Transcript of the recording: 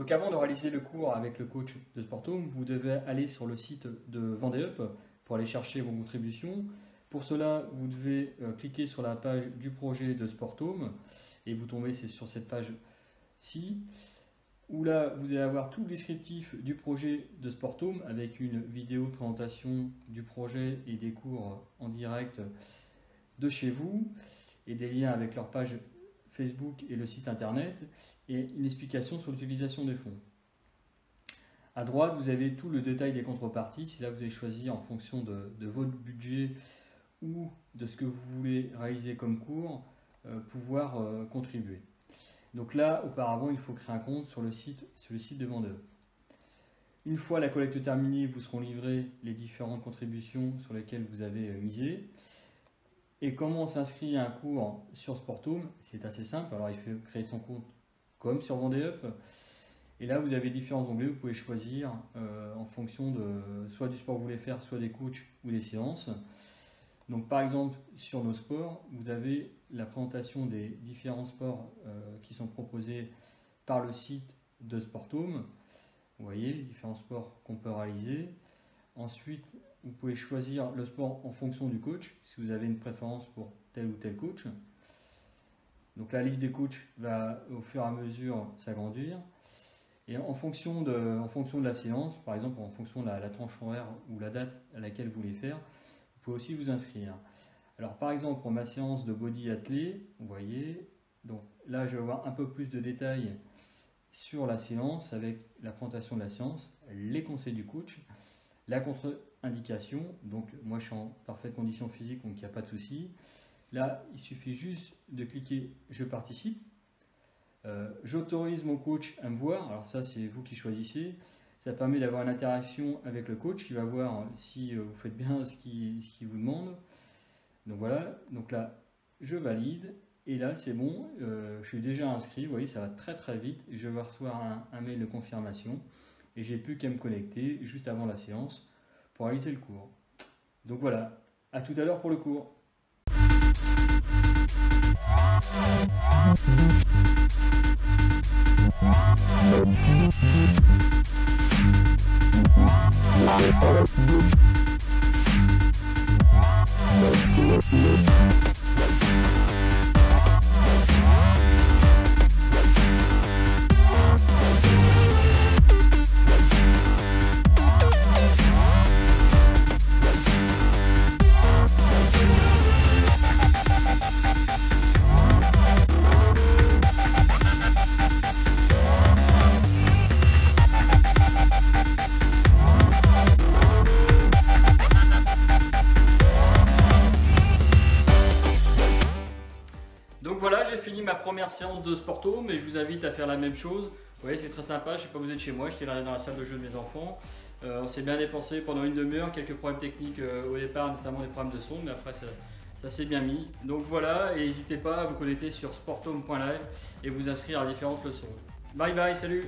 Donc avant de réaliser le cours avec le coach de Sporthome, vous devez aller sur le site de Vendée Up pour aller chercher vos contributions. Pour cela, vous devez cliquer sur la page du projet de Sporthome et vous tombez sur cette page-ci, où là, vous allez avoir tout le descriptif du projet de Sporthome avec une vidéo de présentation du projet et des cours en direct de chez vous et des liens avec leur page Facebook et le site internet et une explication sur l'utilisation des fonds. À droite, vous avez tout le détail des contreparties. C'est là que vous allez choisir en fonction de votre budget ou de ce que vous voulez réaliser comme cours, pouvoir contribuer. Donc là, auparavant, il faut créer un compte sur le site de Vendée Up. Une fois la collecte terminée, vous seront livrées les différentes contributions sur lesquelles vous avez misé. Et comment on s'inscrit à un cours sur Sporthome? C'est assez simple. Alors, il faut créer son compte comme sur Vendée Up. Et là, vous avez différents onglets. Vous pouvez choisir en fonction de soit du sport que vous voulez faire, soit des coachs ou des séances. Donc, par exemple, sur nos sports, vous avez la présentation des différents sports qui sont proposés par le site de Sporthome. Vous voyez les différents sports qu'on peut réaliser. Ensuite, vous pouvez choisir le sport en fonction du coach, si vous avez une préférence pour tel ou tel coach. Donc la liste des coachs va au fur et à mesure s'agrandir. Et en fonction de la séance, par exemple en fonction de la tranche horaire ou la date à laquelle vous voulez faire, vous pouvez aussi vous inscrire. Alors par exemple pour ma séance de body athlé, vous voyez, donc là je vais avoir un peu plus de détails sur la séance avec la présentation de la séance, les conseils du coach, la contre-indication, donc moi je suis en parfaite condition physique donc il n'y a pas de souci. Là il suffit juste de cliquer je participe, j'autorise mon coach à me voir, alors ça c'est vous qui choisissez, ça permet d'avoir une interaction avec le coach qui va voir si vous faites bien ce qu'il vous demande. Donc voilà, donc là je valide et là c'est bon, je suis déjà inscrit, vous voyez ça va très très vite, je vais recevoir un mail de confirmation et j'ai plus qu'à me connecter juste avant la séance pour réaliser le cours. Donc voilà, à tout à l'heure pour le cours. Donc voilà, j'ai fini ma première séance de Sporthome et je vous invite à faire la même chose. Vous voyez, c'est très sympa, je ne sais pas, vous êtes chez moi, j'étais là dans la salle de jeu de mes enfants. On s'est bien dépensé pendant une demi-heure, quelques problèmes techniques au départ, notamment des problèmes de son, mais après ça s'est bien mis. Donc voilà, et n'hésitez pas à vous connecter sur sporthome.live et vous inscrire à différentes leçons. Bye bye, salut!